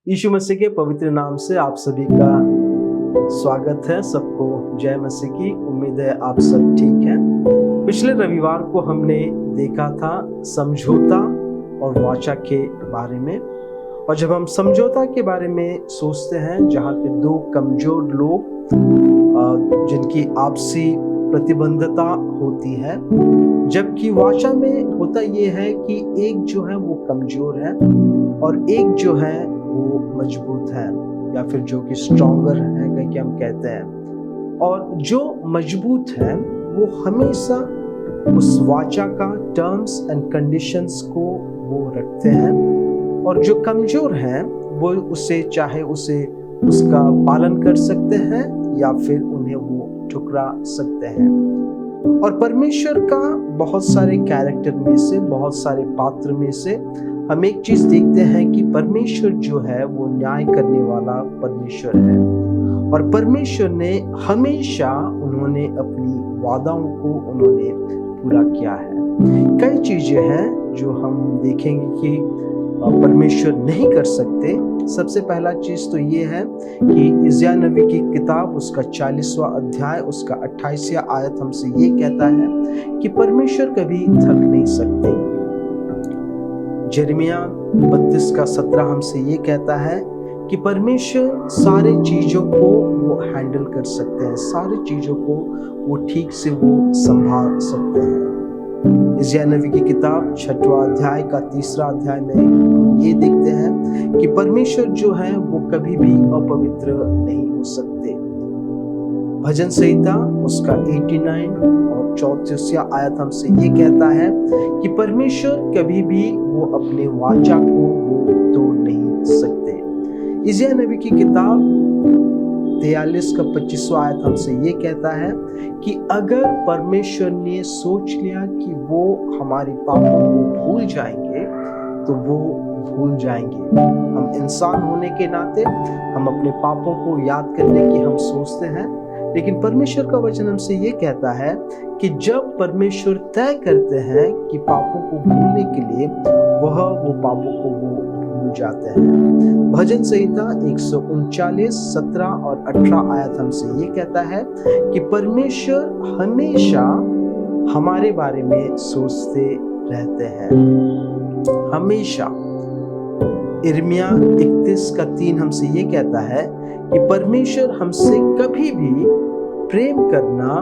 यीशु मसीह के पवित्र नाम से आप सभी का स्वागत है। सबको जय मसीह की। उम्मीद है आप सब ठीक हैं। पिछले रविवार को हमने देखा था समझौता और वाचा के बारे में, और जब हम समझौता के बारे में सोचते हैं जहाँ पे दो कमजोर लोग जिनकी आपसी प्रतिबद्धता होती है, जबकि वाचा में होता ये है कि एक जो है वो कमजोर है और एक जो है वो मजबूत है, या फिर जो कि स्ट्रॉन्गर है करके हम कहते हैं। और जो मजबूत है वो हमेशा उस वाचा का टर्म्स एंड कंडीशंस को वो रखते हैं, और जो कमजोर है वो उसे चाहे उसे उसका पालन कर सकते हैं या फिर उन्हें वो ठुकरा सकते हैं। और परमेश्वर का बहुत सारे कैरेक्टर में से, बहुत सारे पात्र में से हम एक चीज देखते हैं कि परमेश्वर जो है वो न्याय करने वाला परमेश्वर है, और परमेश्वर ने हमेशा उन्होंने अपनी वादाओं को उन्होंने पूरा किया है। कई चीजें हैं जो हम देखेंगे कि परमेश्वर नहीं कर सकते। सबसे पहला चीज तो ये है कि इज़्या नबी की किताब उसका 40वां अध्याय उसका 28वां आयत हमसे ये कहता है कि परमेश्वर कभी थक नहीं सकते। यिर्मयाह 32 का 17 हमसे ये कहता है कि परमेश्वर सारे चीजों को वो हैंडल कर सकते हैं, सारी चीजों को वो ठीक से वो संभाल सकते हैं। इज़्या नबी की किताब 6वां अध्याय का 3रा अध्याय में हम ये देखते हैं कि परमेश्वर जो है वो कभी भी अपवित्र नहीं हो सकते। भजन संहिता उसका 89 और 34वां आयत हमसे ये कहता है कि परमेश्वर कभी भी वो अपने वाचा को वो तोड़ नहीं सकते। इज़्या नबी की किताब 43 का 25वां आयत हमसे ये कहता है कि अगर परमेश्वर ने सोच लिया कि वो हमारे पापों को भूल जाएंगे तो वो भूल जाएंगे। हम इंसान होने के नाते हम अपने पापों को याद करने की हम सोचते हैं, लेकिन परमेश्वर का वचन हमसे ये कहता है कि जब परमेश्वर तय करते हैं कि पापों को भूलने के लिए वो पापों को वो भूल जाते हैं। भजन संहिता 139 17 और 18 आयत हमसे ये कहता है कि परमेश्वर हमेशा हमारे बारे में सोचते रहते हैं, हमेशा। यिर्मयाह 31 का 3 हमसे ये कहता है कि परमेश्वर हमसे कभी भी प्रेम करना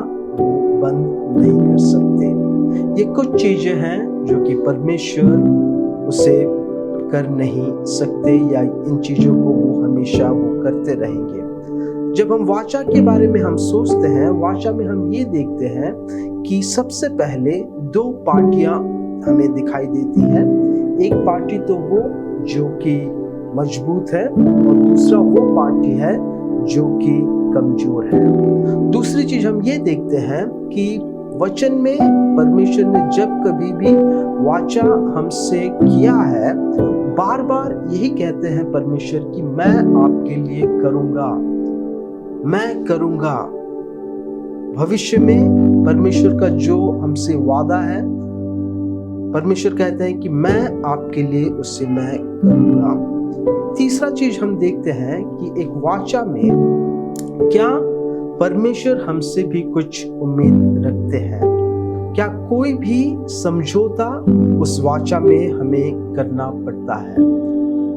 बंद नहीं कर सकते। ये कुछ चीजें हैं जो कि परमेश्वर उसे कर नहीं सकते, या इन चीजों को वो हमेशा वो करते रहेंगे। जब हम वाचा के बारे में हम सोचते हैं, वाचा में हम ये देखते हैं कि सबसे पहले दो पार्टियां हमें दिखाई देती हैं। एक पार्टी तो वो जो कि मजबूत है, और दूसरा वो पार्टी है जो कि कमजोर है। दूसरी चीज हम ये देखते हैं कि वचन में परमेश्वर ने जब कभी भी वाचा हमसे किया है, बार बार यही कहते हैं परमेश्वर कि मैं आपके लिए करूंगा, मैं करूंगा। भविष्य में परमेश्वर का जो हमसे वादा है, परमेश्वर कहते हैं कि मैं आपके लिए उससे मैं करूंगा। तीसरा चीज हम देखते हैं कि एक वाचा में क्या परमेश्वर हमसे भी कुछ उम्मीद रखते हैं, क्या कोई भी समझौता उस वाचा में हमें करना पड़ता है।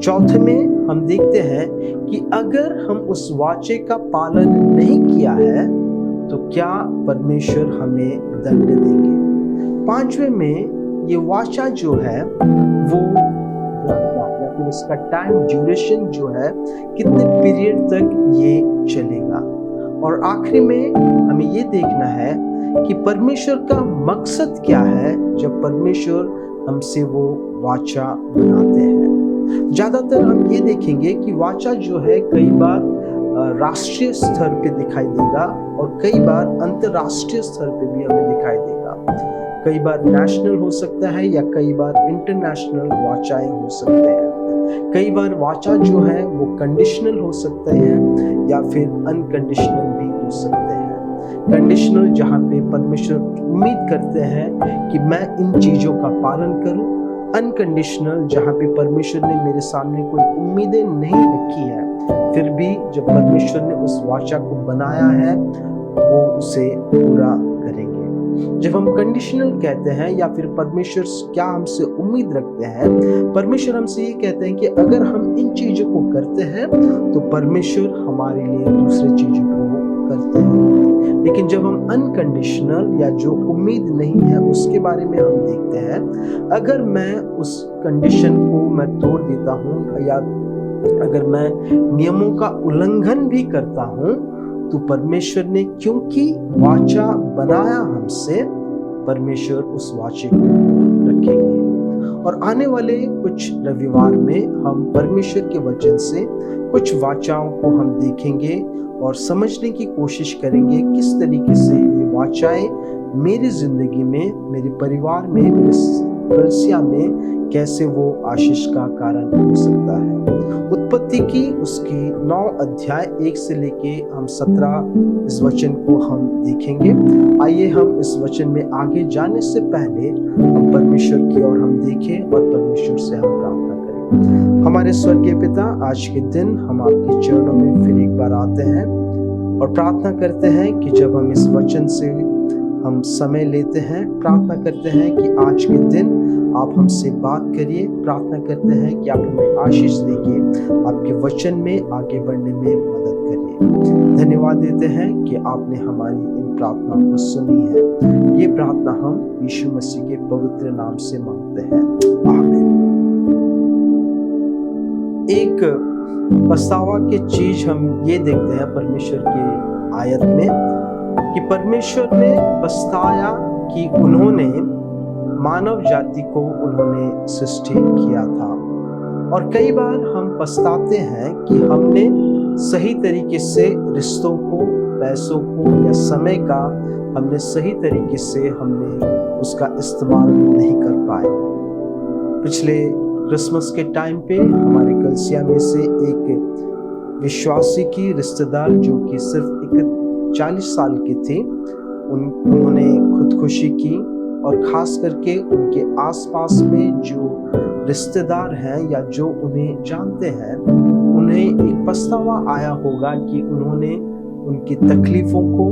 चौथे में हम देखते हैं कि अगर हम उस वाचे का पालन नहीं किया है तो क्या परमेश्वर हमें दंड देंगे। पांचवें में ये वाचा जो है वो या फिर उसका टाइम ड्यूरेशन जो है, कितने पीरियड तक ये चलेगा। और आखिरी में हमें ये देखना है कि परमेश्वर का मकसद क्या है जब परमेश्वर हमसे वो वाचा बनाते हैं। ज्यादातर हम ये देखेंगे कि वाचा जो है कई बार राष्ट्रीय स्तर पे दिखाई देगा, और कई बार अंतरराष्ट्रीय स्तर पे भी हमें दिखाई देगा। कई बार नेशनल हो सकता है या कई बार इंटरनेशनल वाचाएं हो सकते हैं। कई बार वाचा जो है वो कंडीशनल हो सकते हैं या फिर अनकंडीशनल भी हो सकते हैं। कंडीशनल जहाँ पे परमेश्वर उम्मीद करते हैं कि मैं इन चीजों का पालन करूं, अनकंडीशनल, जहाँ पे परमेश्वर ने मेरे सामने कोई उम्मीदें नहीं रखी है, फिर भी जब परमेश्वर ने उस वाचा को बनाया है वो उसे पूरा करेंगे। जब हम कंडीशनल कहते हैं या फिर परमेश्वर क्या हमसे उम्मीद रखते हैं, परमेश्वर हमसे ये कहते हैं कि अगर हम इन चीजों को करते हैं तो परमेश्वर हमारे लिए दूसरी चीजों को करते हैं। लेकिन जब हम अनकंडीशनल या जो उम्मीद नहीं है उसके बारे में हम देखते हैं, अगर मैं उस कंडीशन को मैं तोड़ देता हूँ या अगर मैं नियमों का उल्लंघन भी करता हूँ, तो परमेश्वर ने क्योंकि वाचा बनाया हमसे, परमेश्वर उस वाचे को रखेंगे। और आने वाले कुछ रविवार में हम परमेश्वर के वचन से कुछ वाचाओं को हम देखेंगे और समझने की कोशिश करेंगे किस तरीके से ये वाचाएं मेरी जिंदगी में, मेरे परिवार में, मेरे कलीसिया में कैसे वो आशीष का कारण हो सकता है। उत्पत्ति की उसकी 9 अध्याय 1 से लेके हम 17 इस वचन को हम देखेंगे। आइए हम इस वचन में आगे जाने से पहले हम परमेश्वर की ओर हम देखें और परमेश्वर से हम प्रार्थना करें। हमारे स्वर्गीय पिता, आज के दिन हम आपके चरणों में फिर एक बार आते हैं और प्रार्थना करते हैं कि जब हम इस वचन से हम समय लेते हैं, प्रार्थना करते हैं कि आज के दिन आप हमसे बात करिए। प्रार्थना करते हैं कि आप हमें आशीष देंगे, आपके वचन में आगे बढ़ने में मदद करिए। धन्यवाद देते हैं कि आपने हमारी इन प्रार्थना को सुनी है। ये प्रार्थना हम यीशु मसीह के पवित्र नाम से मांगते हैं, आमीन। एक पछतावा की चीज हम ये देखते हैं परमेश्वर की आयत में कि परमेश्वर ने पछताया कि उन्होंने मानव जाति को उन्होंने सृष्टि किया था। और कई बार हम पछताते हैं कि हमने सही तरीके से रिश्तों को, पैसों को या समय का हमने सही तरीके से हमने उसका इस्तेमाल नहीं कर पाए। पिछले क्रिसमस के टाइम पे हमारे कलीसिया में से एक विश्वासी की रिश्तेदार जो कि सिर्फ 40 साल के थे, उन्होंने खुदकुशी की। और खास करके उनके आसपास में जो रिश्तेदार हैं या जो उन्हें जानते हैं, उन्हें एक पछतावा आया होगा कि उन्होंने उनकी तकलीफों को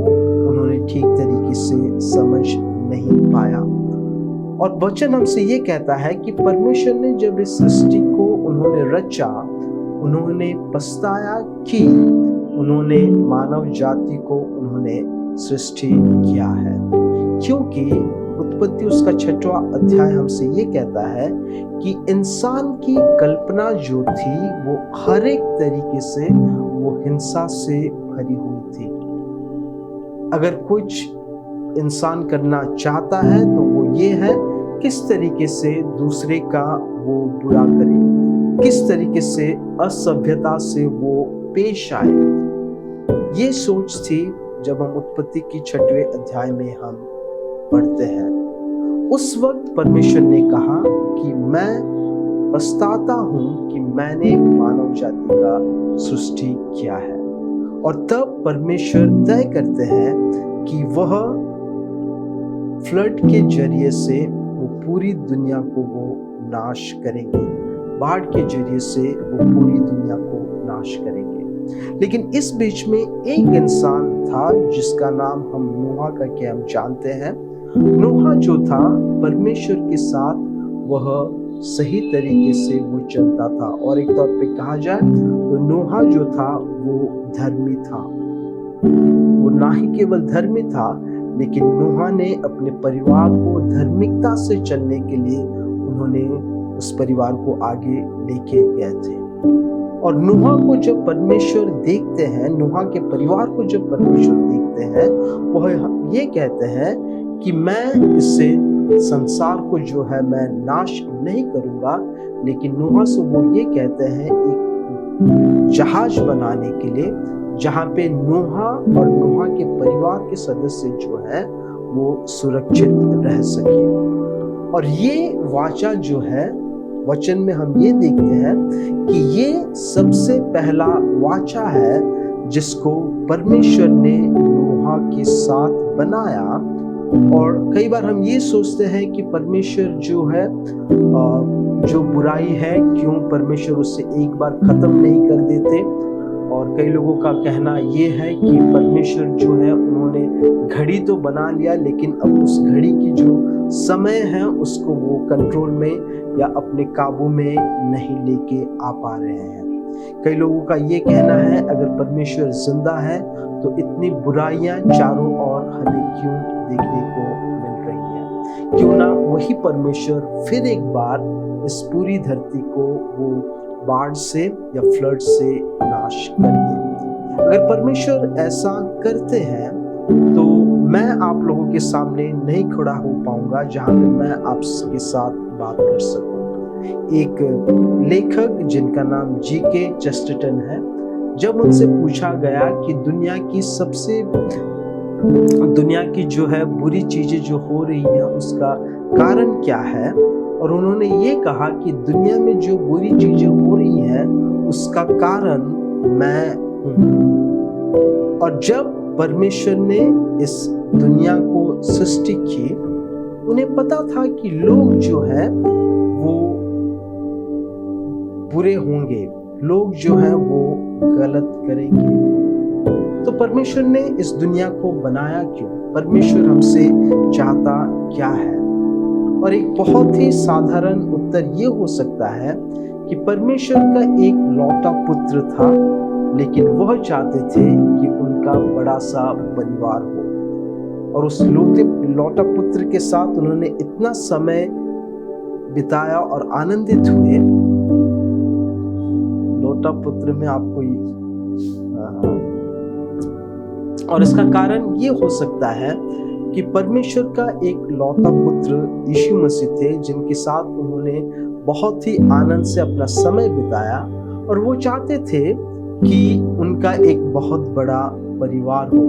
उन्होंने ठीक तरीके से समझ नहीं पाया। और वचन हमसे ये कहता है कि परमेश्वर ने जब इस सृष्टि को उन्होंने रचा, उन्होंने पछताया कि उन्होंने मानव जाति को उन्होंने सृष्टि किया है। क्योंकि उत्पत्ति उसका 6वां अध्याय हमसे ये कहता है कि इंसान की कल्पना जो थी वो हर एक तरीके से वो हिंसा से भरी हुई थी। अगर कुछ इंसान करना चाहता है तो वो ये है किस तरीके से दूसरे का वो बुरा करे, किस तरीके से असभ्यता से वो पेश आए। ये सोच थी जब हम उत्पत्ति की 6वें अध्याय में हम पढ़ते हैं। उस वक्त परमेश्वर ने कहा कि मैं पछताता हूं कि मैंने मानव जाति का सृष्टि किया है। और तब परमेश्वर तय करते हैं कि वह फ्लड के जरिए से वो पूरी दुनिया को वो नाश करेंगे, बाढ़ के जरिए से वो पूरी दुनिया को नाश करेंगे। लेकिन इस बीच में एक इंसान था जिसका नाम हम नूहा करके हम जानते हैं। नूहा जो था परमेश्वर के साथ वह सही तरीके से वो चलता था। और एक तौर पे कहा जाए तो नूहा जो था वो धर्मी था। वो ना ही केवल धर्मी था, लेकिन नूहा ने अपने परिवार को धार्मिकता से चलने के लिए उन्होंने उस परिवार को आगे लेके गए थे। और नूहा को जब परमेश्वर देखते हैं, नूहा के परिवार को जब परमेश्वर देखते हैं, वह ये कहते हैं कि मैं इससे संसार को जो है मैं नाश नहीं करूंगा, लेकिन नूहा से वो ये कहते हैं एक जहाज बनाने के लिए जहां पे नूहा और नूहा के परिवार के सदस्य जो है वो सुरक्षित रह सके। और ये वाचा जो है वचन में हम ये देखते हैं कि ये सबसे पहला वाचा है जिसको परमेश्वर ने नूहा के साथ बनाया। और कई बार हम ये सोचते हैं कि परमेश्वर जो है जो बुराई है क्यों परमेश्वर उसे एक बार खत्म नहीं कर देते। और कई लोगों का कहना ये है कि परमेश्वर जो है उन्होंने घड़ी तो बना लिया, लेकिन अब उस घड़ी की जो समय है उसको वो कंट्रोल में या अपने काबू में नहीं लेके आ पा रहे हैं। कई लोगों का ये कहना है अगर परमेश्वर जिंदा है तो इतनी बुराइयां चारों ओर हमें क्यों देखने को मिल रही है। क्यों ना वही परमेश्वर फिर एक बार इस पूरी धरती को वो बाढ़ से या फ्लड से नाश कर दे। अगर परमेश्वर ऐसा करते हैं तो मैं आप लोगों के सामने नहीं खड़ा हो पाऊंगा जहां पे मैं आपके साथ बात कर सकूं। एक लेखक जिनका नाम जीके चेस्टरटन है, जब उनसे पूछा गया कि दुनिया की जो है बुरी चीजें जो हो रही है उसका कारण क्या है, और उन्होंने ये कहा कि दुनिया में जो बुरी चीजें हो रही हैं उसका कारण मैं हूं। और जब परमेश्वर ने इस दुनिया को सृष्टि की, उन्हें पता था कि लोग जो है वो बुरे होंगे, लोग जो है वो गलत करेंगे। तो परमेश्वर ने इस दुनिया को बनाया क्यों? परमेश्वर हमसे चाहता क्या है? और एक बहुत ही साधारण उत्तर ये हो सकता है कि परमेश्वर का एक लौता पुत्र था, लेकिन वह चाहते थे कि उनका बड़ा सा परिवार हो। और उस लौता पुत्र के साथ उन्होंने इतना समय बिताया और आनंदित हुए। लौता पुत्र में आपको और इसका कारण ये हो सकता है कि परमेश्वर का एक लौता पुत्र यीशु मसीह थे, जिनके साथ उन्होंने बहुत ही आनंद से अपना समय बिताया। और वो चाहते थे कि उनका एक बहुत बड़ा परिवार हो,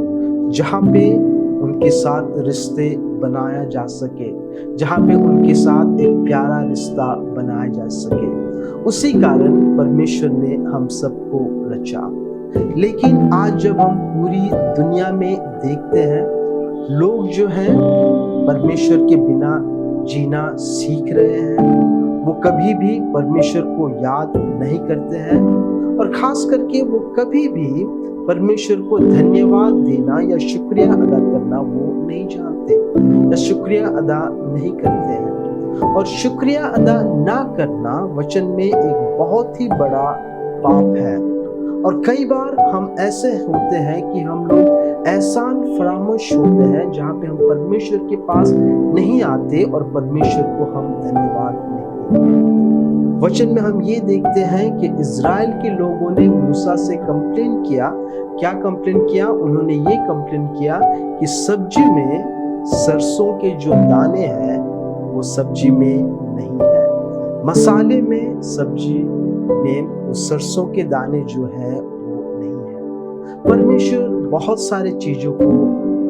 जहाँ पे उनके साथ रिश्ते बनाया जा सके, जहाँ पे उनके साथ एक प्यारा रिश्ता बनाया जा सके। उसी कारण परमेश्वर ने हम सबको रचा। लेकिन आज जब हम पूरी दुनिया में देखते हैं, लोग जो हैं परमेश्वर के बिना जीना सीख रहे हैं। वो कभी भी परमेश्वर को याद नहीं करते हैं, और खास करके वो कभी भी परमेश्वर को धन्यवाद देना या शुक्रिया अदा करना वो नहीं जानते या शुक्रिया अदा नहीं करते हैं। और शुक्रिया अदा ना करना वचन में एक बहुत ही बड़ा पाप है। और कई बार हम ऐसे होते हैं कि हम लोग एहसान फरामोश होते हैं, जहाँ पे हम परमेश्वर के पास नहीं आते और परमेश्वर को हम धन्यवाद नहीं देते। वचन में हम ये देखते हैं कि इज़राइल के लोगों ने मूसा से कंप्लेन किया। क्या कंप्लेन किया? उन्होंने ये कंप्लेन किया कि सब्जी में सरसों के जो दाने हैं वो सब्जी में नहीं है, मसाले में सब्जी में सरसों के दाने जो है वो नहीं है। परमेश्वर बहुत सारे चीजों को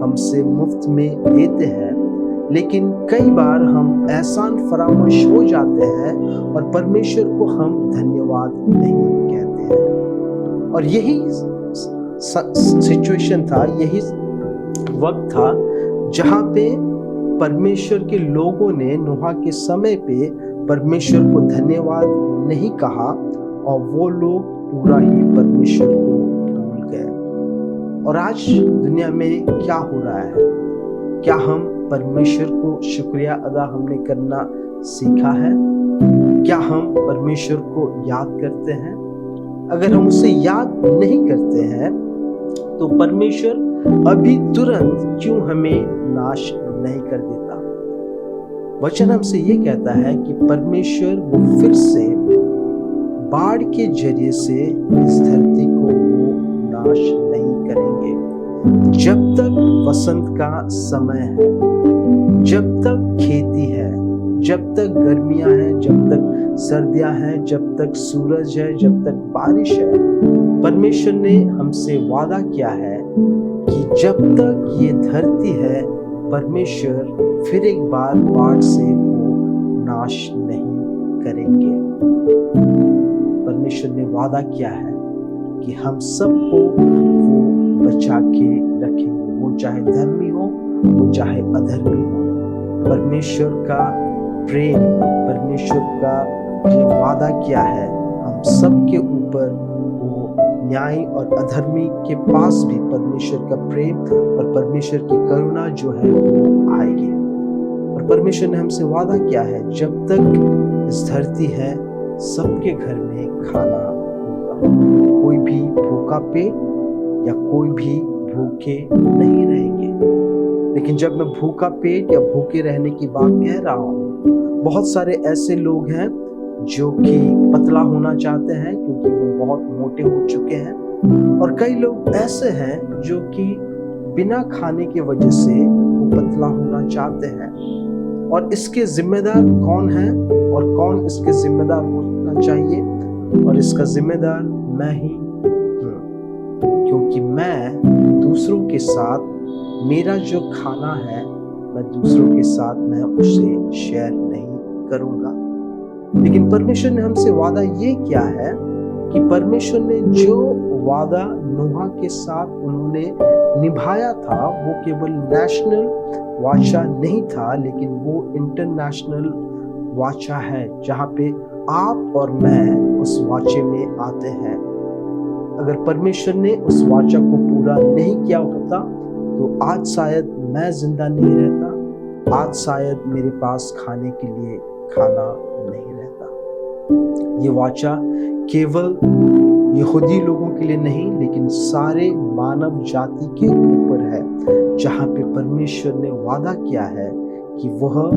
हमसे मुफ्त में देते हैं, लेकिन कई बार हम एहसान फरामोश हो जाते हैं और परमेश्वर को हम धन्यवाद नहीं कहते हैं। और यही सिचुएशन था, यही वक्त था जहाँ पे परमेश्वर के लोगों ने नूह के समय पे परमेश्वर को धन्यवाद नहीं कहा, और वो लोग पूरा ही परमेश्वर को भूल गए। और आज दुनिया में क्या हो रहा है? क्या हम परमेश्वर को शुक्रिया अदा हमने करना सीखा है? क्या हम परमेश्वर को याद करते हैं? अगर हम उसे याद नहीं करते हैं तो परमेश्वर अभी तुरंत क्यों हमें नाश नहीं कर देता? वचन हमसे ये कहता है कि परमेश्वर वो फिर से बाढ़ के जरिए से इस धरती को वो नाश नहीं करेंगे। जब तक वसंत का समय है, जब तक खेती है, जब तक गर्मियां हैं, जब तक सर्दियां हैं, जब तक सूरज है, जब तक बारिश है, परमेश्वर ने हमसे वादा किया है कि जब तक ये धरती है परमेश्वर फिर एक बार बाढ़ से वो नाश नहीं करेंगे। परमेश्वर ने वादा किया है कि हम सबको वो बचा के रखेंगे, वो चाहे धर्मी हो, वो चाहे अधर्मी हो। परमेश्वर का प्रेम, परमेश्वर का जो वादा किया है हम सबके ऊपर, वो न्याय और अधर्मी के पास भी परमेश्वर का प्रेम और परमेश्वर की करुणा जो है वो आएगी। और परमेश्वर ने हमसे वादा किया है, जब तक इस धरती है सबके घर में खाना होगा, कोई भी भूखा पेट या कोई भी भूखे नहीं रहेंगे। लेकिन जब मैं भूखा पेट या भूखे रहने की बात कह रहा हूँ, बहुत सारे ऐसे लोग हैं जो कि पतला होना चाहते हैं क्योंकि वो बहुत मोटे हो चुके हैं, और कई लोग ऐसे हैं जो कि बिना खाने की वजह से वो पतला होना चाहते हैं। और इसके जिम्मेदार कौन है और कौन इसके जिम्मेदार होना चाहिए? और इसका जिम्मेदार मैं ही हूँ, क्योंकि मैं दूसरों के साथ, मेरा जो खाना है मैं दूसरों के साथ मैं उसे शेयर नहीं करूंगा। लेकिन परमेश्वर ने हमसे वादा ये किया है कि परमेश्वर ने जो वादा नूह के साथ उन्होंने निभाया था, वो केवल नेशनल वाचा नहीं था, लेकिन वो इंटरनेशनल वाचा है, जहाँ पे आप और मैं उस वाचे में आते हैं। अगर परमेश्वर ने उस वाचा को पूरा नहीं किया होता तो आज शायद मैं जिंदा नहीं रहता, आज शायद मेरे पास खाने के लिए खाना नहीं रहता। ये वाचा केवल यहूदी लोगों के लिए नहीं, लेकिन सारे मानव जाति के ऊपर है, जहाँ पे परमेश्वर ने वादा किया है कि वह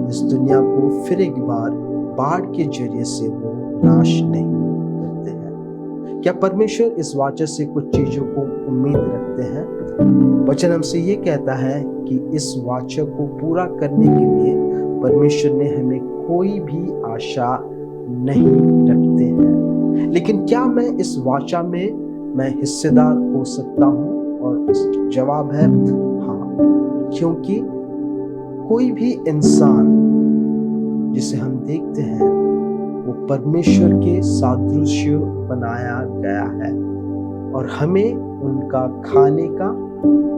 इस दुनिया को फिर एक बार बाढ़ के जरिए से वो नाश नहीं करते हैं। क्या परमेश्वर इस वाचा से कुछ चीजों को उम्मीद रखते हैं? वचन हमसे ये कहता है कि इस वाचा को पूरा करने के लिए परमेश्वर ने हमें कोई भी आशा नहीं रखते हैं। लेकिन क्या मैं इस वाचा में मैं हिस्सेदार हो सकता हूँ? और जवाब है हाँ, क्योंकि कोई भी इंसान जिसे हम देखते हैं वो परमेश्वर के सादृश्य बनाया गया है, और हमें उनका खाने का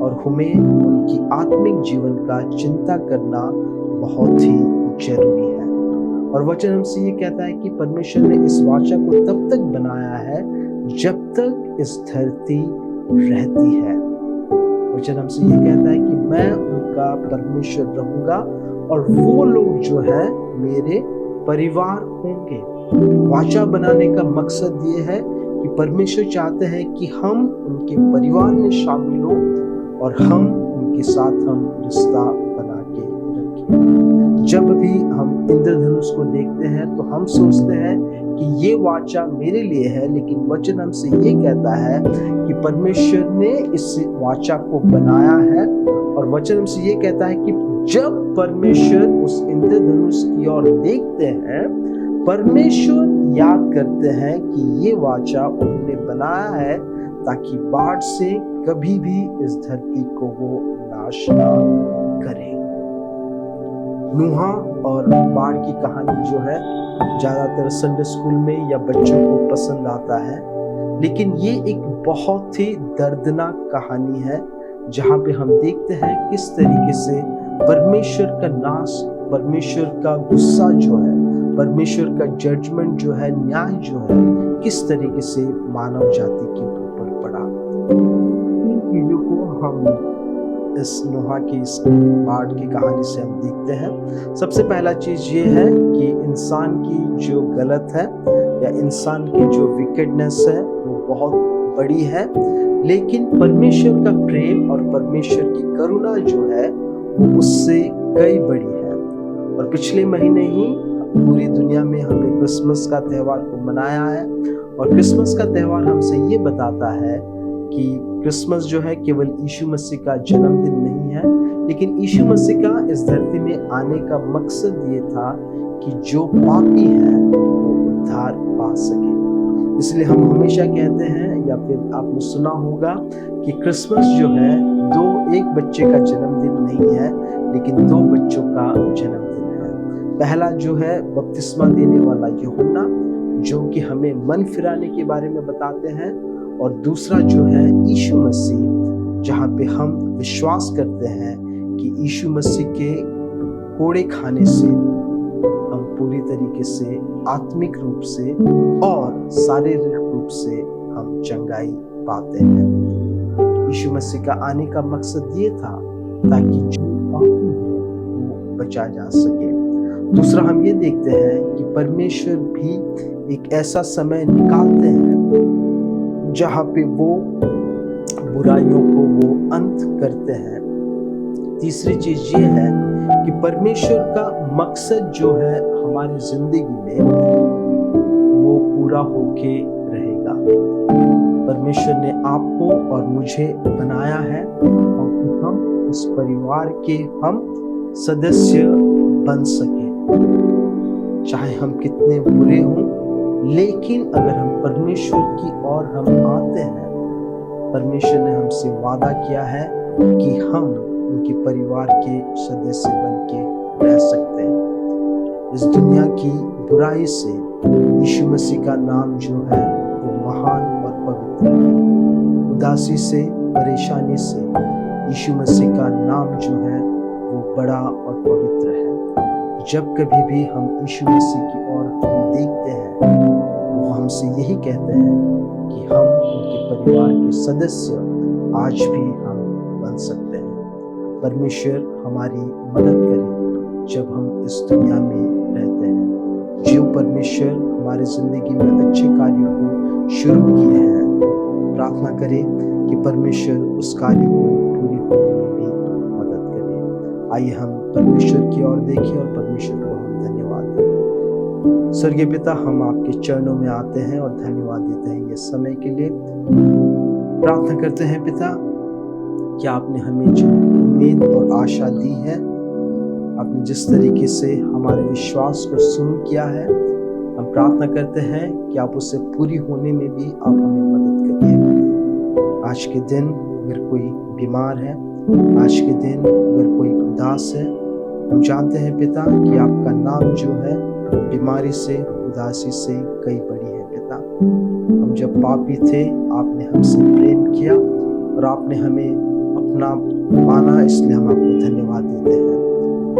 और हमें उनकी आत्मिक जीवन का चिंता करना बहुत ही जरूरी है। और वचन हमसे ये कहता है कि परमेश्वर ने इस वाचा को तब तक बनाया है जब तक इस धरती रहती है। वचन हमसे ये कहता है कि मैं उनका परमेश्वर रहूंगा और वो लोग जो है मेरे परिवार होंगे। वाचा बनाने का मकसद ये है कि परमेश्वर चाहते हैं कि हम उनके परिवार में शामिल हों और हम उनके साथ हम रिश्ता बना के रखें। जब भी हम इंद्रधनुष को देखते हैं तो हम सोचते हैं कि ये वाचा मेरे लिए है, लेकिन वचन हमसे ये कहता है कि परमेश्वर ने इस वाचा को बनाया है। और वचन हमसे ये कहता है कि जब परमेश्वर उस इंद्रधनुष की ओर देखते हैं, परमेश्वर याद करते हैं कि ये वाचा उन्होंने बनाया है ताकि बाढ़ से कभी भी इस धरती को वो नाश ना करे। नूह और बाढ़ की कहानी जो है ज्यादातर संडे स्कूल में या बच्चों को पसंद आता है, लेकिन ये एक बहुत ही दर्दनाक कहानी है जहाँ पे हम देखते हैं किस तरीके से परमेश्वर का नाश, परमेश्वर का गुस्सा जो है, परमेश्वर का जजमेंट जो है, न्याय जो है, किस तरीके से मानव जाति के ऊपर पड़ा। इन चीजों को हम इस नूह की इस बाढ़ की कहानी से हम देखते हैं। सबसे पहला चीज ये है कि इंसान की जो गलत है या इंसान की जो विकेडनेस है वो बहुत बड़ी है, लेकिन परमेश्वर का प्रेम और परमेश्वर की करुणा जो है वो उससे कई बड़ी है। और पिछले महीने ही पूरी दुनिया में हमने क्रिसमस का त्यौहार को मनाया है, और क्रिसमस का त्यौहार हमसे ये बताता है कि क्रिसमस जो है केवल यीशु मसीह का जन्मदिन नहीं है, लेकिन यीशु मसीह का इस धरती में आने का मकसद ये था कि जो पापी है वो उद्धार पा सके। इसलिए हम हमेशा कहते हैं, या फिर आपने सुना होगा कि क्रिसमस जो है एक बच्चे का जन्मदिन नहीं है, लेकिन दो बच्चों का जन्मदिन है। पहला जो है बपतिस्मा देने वाला यूहन्ना, जो कि हमें मन फिराने के बारे में बताते हैं, और दूसरा जो है यीशु मसीह, जहाँ पे हम विश्वास करते हैं कि यीशु मसीह के कोड़े खाने से हम पूरी तरीके से आत्मिक रूप से और शारीरिक रूप से हम चंगाई पाते हैं। यीशु मसीह का आने का मकसद ये था ताकि जो पापी है वो बचा जा सके। दूसरा हम ये देखते हैं कि परमेश्वर भी एक ऐसा समय निकालते हैं जहाँ पे वो बुराइयों को वो अंत करते हैं। तीसरी चीज ये है कि परमेश्वर का मकसद जो है हमारी जिंदगी में वो पूरा होके रहेगा। परमेश्वर ने आपको और मुझे बनाया है ताकि हम इस परिवार के हम सदस्य बन सके। चाहे हम कितने बुरे हों, लेकिन अगर हम परमेश्वर की ओर हम आते हैं, परमेश्वर ने हमसे वादा किया है कि हम उनके परिवार के सदस्य बन के रह सकते हैं। इस दुनिया की बुराई से यीशु मसीह का नाम जो है वो महान और पवित्र है। उदासी से, परेशानी से यीशु मसीह का नाम जो है वो बड़ा और पवित्र है। जब कभी भी हम यीशु मसीह की ओर हम देखते हैं, वो हमसे यही कहते हैं कि हम उनके परिवार के सदस्य आज भी हम बन सकते हैं। परमेश्वर हमारी मदद करे जब हम इस दुनिया में रहते हैं। जो परमेश्वर हमारी जिंदगी में अच्छे कार्यों को शुरू किए हैं, प्रार्थना करें कि परमेश्वर उस कार्य को पूरी होने में भी मदद करे। आइए हम परमेश्वर की ओर देखें और परमेश्वर को हम धन्यवाद दें। स्वर्गीय पिता, हम आपके चरणों में आते हैं और धन्यवाद देते हैं ये समय के लिए। प्रार्थना करते हैं पिता कि आपने हमें जो उम्मीद और आशा दी है, आपने जिस तरीके से हमारे विश्वास को शुरू किया है, हम प्रार्थना करते हैं कि आप उससे पूरी होने में भी आप हमें मदद करिए। आज के दिन अगर कोई बीमार है, आज के दिन अगर कोई उदास है, हम जानते हैं पिता कि आपका नाम जो है बीमारी से, उदासी से कई बड़ी है पिता। हम जब पापी थे, आपने हमसे प्रेम किया और आपने हमें अपना माना, इसलिए हम आपको धन्यवाद देते हैं।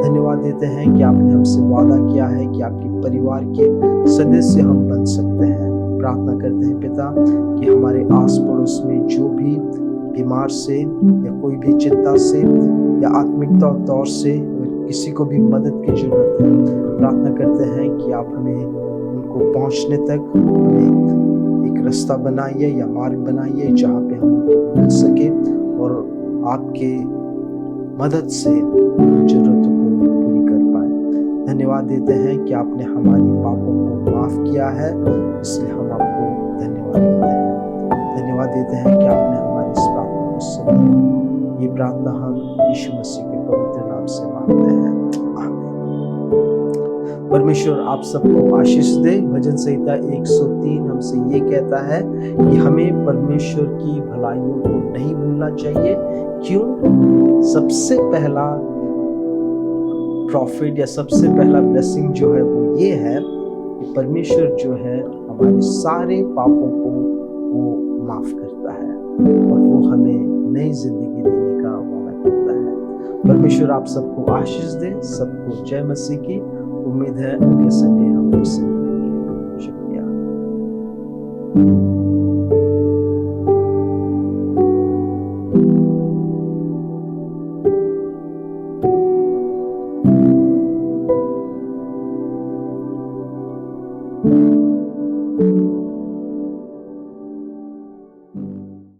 धन्यवाद देते हैं कि आपने हमसे वादा किया है कि आपके परिवार के सदस्य हम बन सकते हैं। प्रार्थना करते हैं पिता कि हमारे आस पड़ोस में जो भी बीमार से या कोई भी चिंता से या आत्मिक तौर से किसी को भी मदद की जरूरत है, प्रार्थना करते हैं कि आप हमें उनको पहुंचने तक हमें एक रास्ता बनाइए या मार्ग बनाइए जहाँ पे हम उनको मिल सके और आपके मदद से जरूरतों को पूरी कर पाए। धन्यवाद देते हैं कि आपने हमारी पापों को माफ किया है, इसलिए हम आपको धन्यवाद देते हैं। धन्यवाद देते हैं कि आपने हमारी इस प्रार्थना को सुना। ये प्रार्थना हम यीशु मसीह के पवित्र नाम से मांगते हैं, आमीन। परमेश्वर आप सबको आशीष दे। भजन संहिता 103 हमसे ये कहता है कि हमें परमेश्वर की भलाइयों को नहीं भूलना चाहिए। क्यों? सबसे पहला प्रॉफिट या सबसे पहला ब्लेसिंग जो है वो ये है कि परमेश्वर जो है हमारे सारे पापों को वो माफ करता है और वो हमें नई जिंदगी देने का वादा करता है। परमेश्वर आप सबको आशीष दे। सबको जय मसीह की। उम्मीद है अगले संडे हम फिर से मिलेंगे। शुक्रिया।